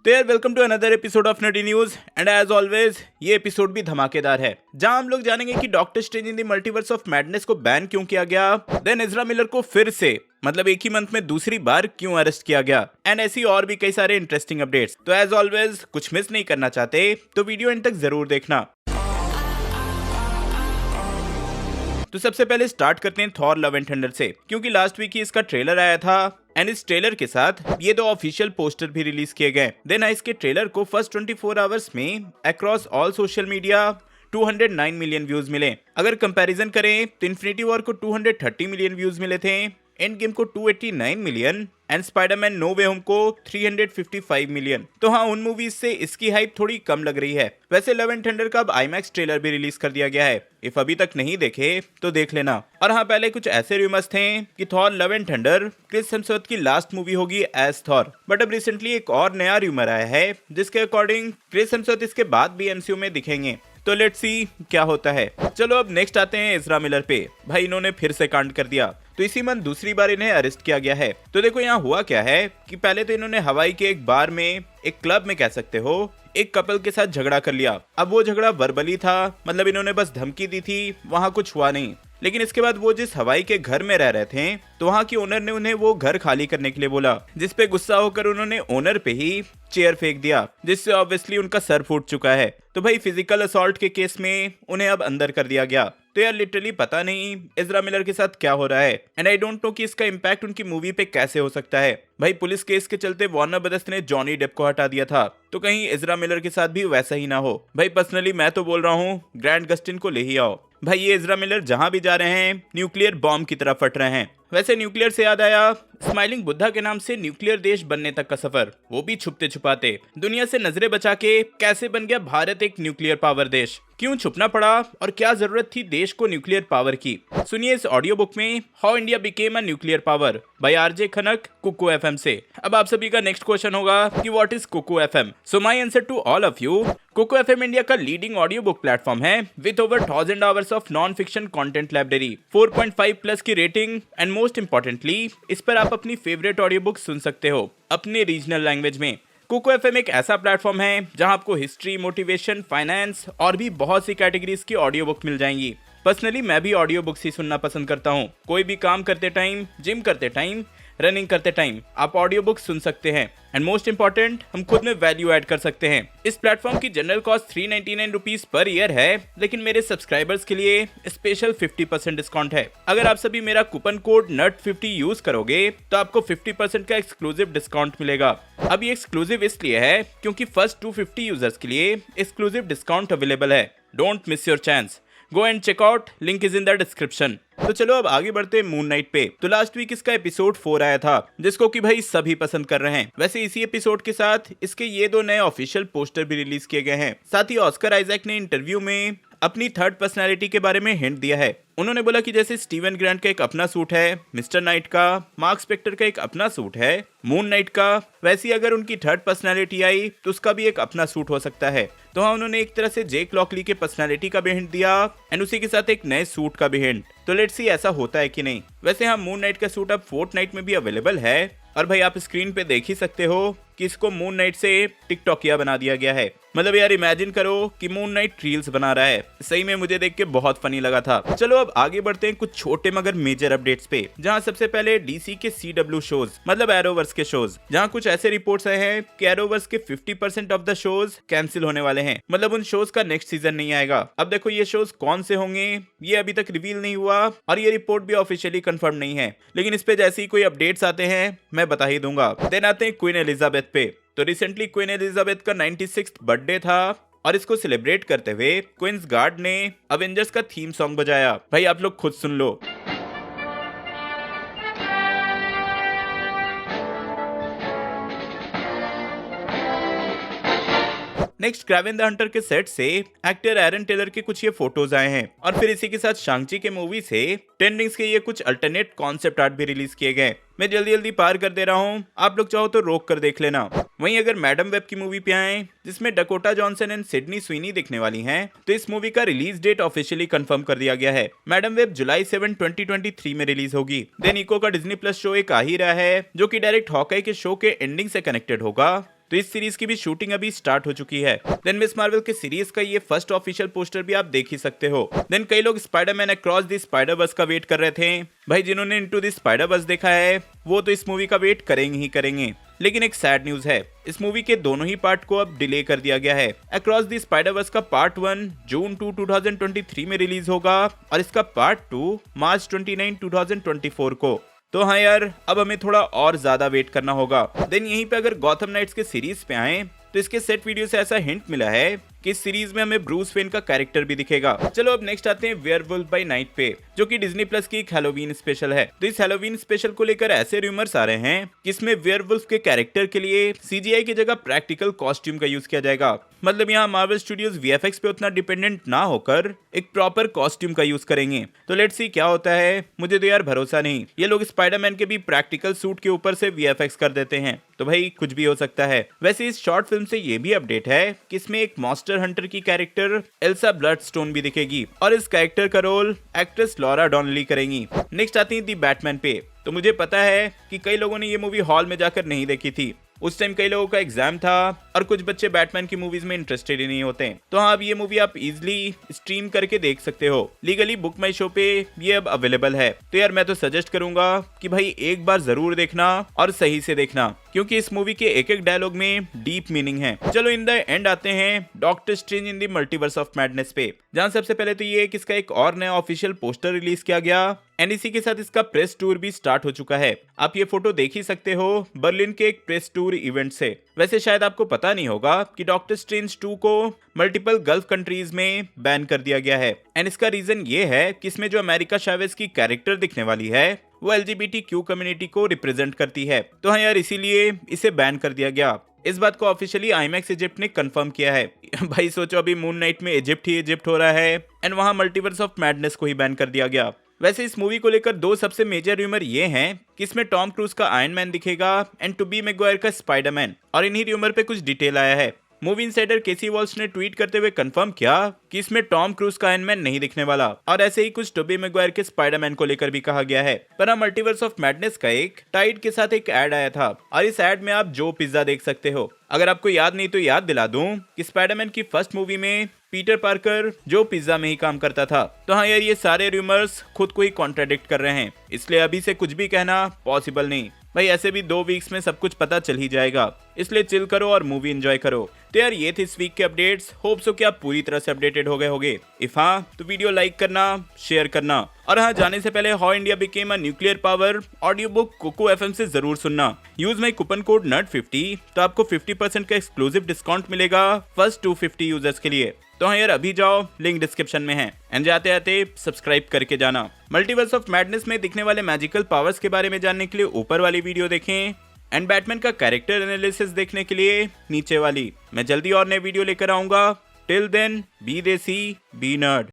तो यार welcome to another episode of nutty news and as always ये episode भी धमाकेदार है, जहां हम लोग जानेंगे कि doctor strange in the multiverse of madness को बैन क्यों किया गया, देन इज़रा मिलर को फिर से मतलब एक ही मंथ में दूसरी बार क्यों अरेस्ट किया गया, एंड ऐसी और भी कई सारे इंटरेस्टिंग अपडेट्स। तो एज ऑलवेज कुछ मिस नहीं करना चाहते तो वीडियो एंड तक जरूर देखना। तो सबसे पहले स्टार्ट करते हैं थॉर लव एंड थंडर से, क्योंकि लास्ट वीक ही इसका ट्रेलर आया था एंड इस ट्रेलर के साथ ये दो ऑफिशियल पोस्टर भी रिलीज किए गए। देन इसके ट्रेलर को फर्स्ट 24 आवर्स में across all social media 209 million views मिले। अगर कंपैरिजन करें तो इन्फिनिटी वॉर को 230 मिलियन व्यूज मिले थे, एंड गेम को 289 million and Spiderman No Way Home को 355 मिलियन। तो हाँ, उन मूवीज से इसकी हाइप थोड़ी कम लग रही है। वैसे लव एंड थंडर का अब आईमैक्स ट्रेलर भी रिलीज कर दिया गया है, इफ अभी तक नहीं देखे तो देख लेना। और हाँ, पहले कुछ ऐसे रूमर्स थे कि Thor Love and Thunder Chris Hemsworth की लास्ट मूवी होगी एज थॉर, बट अब रिसेंटली एक और नया रूमर आया है जिसके अकॉर्डिंग क्रिस हेम्सवर्थ इसके बाद भी एमसीयू में दिखेंगे। तो लेट्स सी क्या होता है। चलो अब नेक्स्ट आते हैं इज़रा मिलर पे। भाई इन्होंने फिर से कांड कर दिया, तो इसी मंथ दूसरी बार इन्हें अरेस्ट किया गया है। तो देखो यहाँ हुआ क्या है कि पहले तो इन्होंने हवाई के एक बार में, एक क्लब में कह सकते हो, एक कपल के साथ झगड़ा कर लिया। अब वो झगड़ा वर्बली था, मतलब इन्होंने बस धमकी दी थी, वहाँ कुछ हुआ नहीं। लेकिन इसके बाद वो जिस हवाई के घर में रह रहे थे तो वहाँ की ओनर ने उन्हें वो घर खाली करने के लिए बोला, जिस पे गुस्सा होकर उन्होंने ओनर पे ही चेयर फेंक दिया, जिससे ऑब्वियसली उनका सर फूट चुका है। तो भाई फिजिकल असॉल्ट के केस में उन्हें अब अंदर कर दिया गया। तो यार लिटरली पता नहीं इज़रा मिलर के साथ क्या हो रहा है, एंड आई डोंट नो कि इसका इम्पैक्ट उनकी मूवी पे कैसे हो सकता है। भाई पुलिस केस के चलते वार्नर ब्रदर्स ने जॉनी डेप को हटा दिया था, तो कहीं इज़रा मिलर के साथ भी वैसा ही ना हो। भाई पर्सनली मैं तो बोल रहा हूँ ग्रैंड गस्टिन को ले ही आओ। भाई ये इज़रा मिलर जहां भी जा रहे हैं न्यूक्लियर बॉम्ब की तरफ फट रहे हैं। वैसे न्यूक्लियर से याद आया, स्माइलिंग बुद्धा के नाम से न्यूक्लियर देश बनने तक का सफर, वो भी छुपते छुपाते, दुनिया से नजरें बचा के कैसे बन गया भारत एक न्यूक्लियर पावर देश, क्यों छुपना पड़ा और क्या जरूरत थी देश को न्यूक्लियर पावर की। सुनिए इस ऑडियो बुक में how India became a nuclear power by RJ Khanak, Kuku FM से। अब आप सभी का नेक्स्ट क्वेश्चन होगा कि what is Kuku FM. So my answer to all of you, Kuku FM India का लीडिंग ऑडियो बुक प्लेटफॉर्म है with over 1000 hours of non fiction content library, 4.5 plus की रेटिंग, एंड मोस्ट इंपॉर्टेंटली इस पर आप अपनी favourite audio book सुन सकते हो अपने रीजनल लैंग्वेज में। कुकू एफएम एक ऐसा प्लेटफॉर्म है जहां आपको हिस्ट्री, मोटिवेशन, फाइनेंस और भी बहुत सी कैटेगरीज की ऑडियो बुक मिल जाएंगी। पर्सनली मैं भी ऑडियो बुक्स ही सुनना पसंद करता हूं। कोई भी काम करते टाइम, जिम करते टाइम, रनिंग करते टाइम आप ऑडियो बुक सुन सकते हैं, एंड मोस्ट इंपॉर्टेंट हम खुद में वैल्यू ऐड कर सकते हैं। इस प्लेटफॉर्म की general cost 399 rupees per year है, लेकिन मेरे सब्सक्राइबर्स के लिए स्पेशल 50% डिस्काउंट है। अगर आप सभी मेरा कूपन कोड NUT50 यूज करोगे तो आपको 50% का एक्सक्लूसिव डिस्काउंट मिलेगा। अब ये एक्सक्लूसिव इसलिए है क्योंकि फर्स्ट 250 यूजर्स के लिए एक्सक्लूसिव डिस्काउंट अवेलेबल है। Don't miss your chance, go and check out, link is in the description. तो चलो अब आगे बढ़ते हैं मून नाइट पे। तो लास्ट वीक इसका एपिसोड 4 आया था, जिसको कि भाई सभी पसंद कर रहे हैं। वैसे इसी एपिसोड के साथ इसके ये दो नए ऑफिशियल पोस्टर भी रिलीज किए गए हैं। साथ ही ऑस्कर आइजैक ने इंटरव्यू में अपनी थर्ड पर्सनालिटी के बारे में हिंट दिया है। उन्होंने बोला कि जैसे स्टीवन ग्रांट का एक अपना सूट है, मिस्टर नाइट का, मार्क स्पेक्टर का एक अपना सूट है, मून नाइट का, वैसी अगर उनकी थर्ड पर्सनालिटी आई तो उसका भी एक अपना सूट हो सकता है। तो हाँ, उन्होंने एक तरह से जेक लॉकली के पर्सनालिटी का भी हिंट दिया एंड उसी के साथ एक नए सूट का भी हिंट। तो लेट्स सी ऐसा होता है कि नहीं। वैसे हाँ, मून नाइट का सूट अब फोर्टनाइट में भी अवेलेबल है, और भाई आप स्क्रीन पे देख ही सकते हो कि इसको मून नाइट से टिकटॉकिया बना दिया गया है। मतलब यार इमेजिन करो कि मून नाइट रील्स बना रहा है। सही में मुझे देख के बहुत फनी लगा था। चलो अब आगे बढ़ते हैं कुछ छोटे मगर मेजर अपडेट्स पे, जहां सबसे पहले डीसी के CW शोज मतलब एरोवर्स के शोज, जहां कुछ ऐसे रिपोर्ट्स आए हैं कि एरोवर्स के 50% ऑफ द शोज कैंसिल होने वाले हैं। मतलब उन शोज का नेक्स्ट सीजन नहीं आएगा। अब देखो ये शोज कौन से होंगे ये अभी तक रिवील नहीं हुआ, और ये रिपोर्ट भी ऑफिशियली कंफर्म नहीं है, लेकिन इस पे जैसे ही कोई अपडेट्स आते हैं मैं बता ही दूंगा। देन आते हैं क्वीन एलिजाबेथ पे। तो रिसेंटली क्वीन एलिजाबेथ का 96th बर्थडे था, और इसको सेलिब्रेट करते हुए क्वींस गार्ड ने अवेंजर्स का थीम सॉन्ग बजाया। भाई आप लोग खुद सुन लो। नेक्स्ट क्रावेन द हंटर के सेट से एक्टर एरन टेलर के कुछ ये फोटोज आए हैं, और फिर इसी के साथ शांची के मूवी से 10 रिंग्स के ये कुछ अल्टरनेट कॉन्सेप्ट आर्ट भी रिलीज किए गए। मैं जल्दी जल्दी पार कर दे रहा हूँ, आप लोग चाहो तो रोक कर देख लेना। वहीं अगर मैडम वेब की मूवी पे आए जिसमें Dakota Johnson and Sydney Sweeney दिखने वाली हैं, तो इस मूवी का रिलीज डेट ऑफिशियली कंफर्म कर दिया गया है। मैडम वेब जुलाई 7, 2023 में रिलीज होगी। देन इको का डिज्नी प्लस शो एक आ ही रहा है, जो कि डायरेक्ट हॉकाई के शो के एंडिंग से कनेक्टेड होगा। तो इस सीरीज की भी शूटिंग अभी स्टार्ट हो चुकी है। देन मिस मार्वल के सीरीज का ये फर्स्ट ऑफिशियल पोस्टर भी आप देख ही सकते हो। देन कई लोग Spiderman across the Spiderverse का वेट कर रहे थे। भाई जिन्होंने इनटू द स्पाइडर वर्स देखा है वो तो इस मूवी का वेट करेंगे ही करेंगे। लेकिन एक सैड न्यूज है, इस मूवी के दोनों ही पार्ट को अब डिले कर दिया गया है। अक्रॉस द स्पाइडर वर्स का पार्ट 1 जून 2, 2023 में रिलीज होगा और इसका पार्ट 2 मार्च 29, 2024 को। तो हाँ यार, अब हमें थोड़ा और ज्यादा वेट करना होगा। देन यहीं पे अगर गॉथम नाइट्स के सीरीज पे आए तो इसके सेट वीडियो से ऐसा हिंट मिला है कि इस सीरीज में हमें ब्रूस वेन का कैरेक्टर भी दिखेगा। चलो अब नेक्स्ट आते हैं वेयरवुल्फ बाय नाइट पे, जो कि डिज्नी प्लस की एक हैलोवीन स्पेशल है। तो इस हैलोवीन स्पेशल को लेकर ऐसे रूमर्स आ रहे हैं कि इसमें वेयरवुल्फ के कैरेक्टर के लिए सीजीआई की जगह प्रैक्टिकल कॉस्ट्यूम का यूज किया जाएगा। मतलब यहाँ मार्वल स्टूडियोज वीएफएक्स पे उतना डिपेंडेंट ना होकर एक प्रॉपर कॉस्ट्यूम का यूज करेंगे। तो लेट्स सी क्या होता है। मुझे तो यार भरोसा नहीं, ये लोग स्पाइडरमैन के भी प्रैक्टिकल सूट के ऊपर से वीएफएक्स कर देते हैं, तो भाई कुछ भी हो सकता है। वैसे इस शॉर्ट फिल्म से ये भी अपडेट है कि इसमें एक मॉन्स्टर हंटर की कैरेक्टर एल्सा ब्लडस्टोन भी दिखेगी और इस कैरेक्टर का रोल एक्ट्रेस लॉरा डॉनली करेंगी। नेक्स्ट आती है दी बैटमैन पे। तो मुझे पता है कि कई लोगों ने ये मूवी हॉल में जाकर नहीं देखी थी। उस टाइम कई लोगों का एग्जाम था और कुछ बच्चे बैटमैन की मूवीज में इंटरेस्टेड ही नहीं होते। तो हाँ, अब ये मूवी आप इजीली स्ट्रीम करके देख सकते हो। लीगली बुक माई शो पे ये अब अवेलेबल है। तो यार मैं तो सजेस्ट करूंगा कि भाई एक बार जरूर देखना और सही से देखना, क्योंकि इस मूवी के एक एक डायलॉग में डीप मीनिंग है। चलो इन द एंड आते हैं doctor strange in the multiverse of madness पे, जहां सबसे पहले तो ये कि इसका एक और नया ऑफिशियल पोस्टर रिलीज किया गया एंड इसी के साथ इसका प्रेस टूर भी स्टार्ट हो चुका है। आप ये फोटो देख ही सकते हो बर्लिन के एक प्रेस टूर इवेंट से। वैसे शायद आपको पता नहीं होगा कि डॉक्टर स्ट्रेंज 2 को मल्टीपल गल्फ कंट्रीज में बैन कर दिया गया है एंड इसका रीजन ये है कि इसमें जो अमेरिका चावेज की कैरेक्टर दिखने वाली है वो LGBTQ कम्युनिटी को रिप्रेजेंट करती है। तो हाँ यार, इसीलिए इसे बैन कर दिया गया। इस बात को ऑफिशियली IMAX इजिप्ट ने कंफर्म किया है। भाई सोचो, अभी मून नाइट में इजिप्ट ही इजिप्ट हो रहा है एंड वहां मल्टीवर्स ऑफ मैडनेस को ही बैन कर दिया गया। वैसे इस मूवी को लेकर दो सबसे मेजर रूमर ये हैं कि इसमें टॉम क्रूज का आयरन मैन दिखेगा एंड टोबी मैगवायर का स्पाइडरमैन, और इन्हीं रूमर पे कुछ डिटेल आया है। मूवी इनसाइडर केसी वॉल्श ने ट्वीट करते हुए कंफर्म किया कि इसमें टॉम क्रूज का आयरन मैन नहीं दिखने वाला, और ऐसे ही कुछ टोबी मैगवायर के स्पाइडरमैन को लेकर भी कहा गया है। पर मल्टीवर्स ऑफ मैडनेस का एक टाइड के साथ एक एड आया था और इस एड में आप जो पिज्जा देख सकते हो। अगर आपको याद नहीं तो याद दिला दूं कि स्पाइडरमैन की फर्स्ट मूवी में पीटर पार्कर जो पिज्जा में ही काम करता था। तो हाँ यार, ये सारे रूमर्स खुद को ही कॉन्ट्राडिक्ट कर रहे हैं, इसलिए अभी से कुछ भी कहना पॉसिबल नहीं। भाई ऐसे भी 2 वीक्स में सब कुछ पता चल ही जाएगा, इसलिए चिल करो और मूवी एंजॉय करो। तो यार ये थे इस वीक के अपडेट्स। होप सो कि आप पूरी तरह से अपडेटेड हो गए होंगे। इफ हाँ तो वीडियो लाइक करना, शेयर करना, और हाँ जाने से पहले how India became a nuclear power audio book Kuku FM से जरूर सुनना। Use my coupon code NERD50 तो आपको 50% का एक्सक्लूसिव डिस्काउंट मिलेगा फर्स्ट 250 यूजर्स के लिए। तो हाँ यार अभी जाओ, लिंक डिस्क्रिप्शन में है एंड जाते आते सब्सक्राइब करके जाना। मल्टीवर्स ऑफ मैडनेस में दिखने वाले मैजिकल पावर्स के बारे में जानने के लिए ऊपर वाली वीडियो देखें एंड बैटमैन का कैरेक्टर एनालिसिस देखने के लिए नीचे वाली। मैं जल्दी और नए वीडियो लेकर आऊंगा। टिल देन बी देसी बी नर्ड।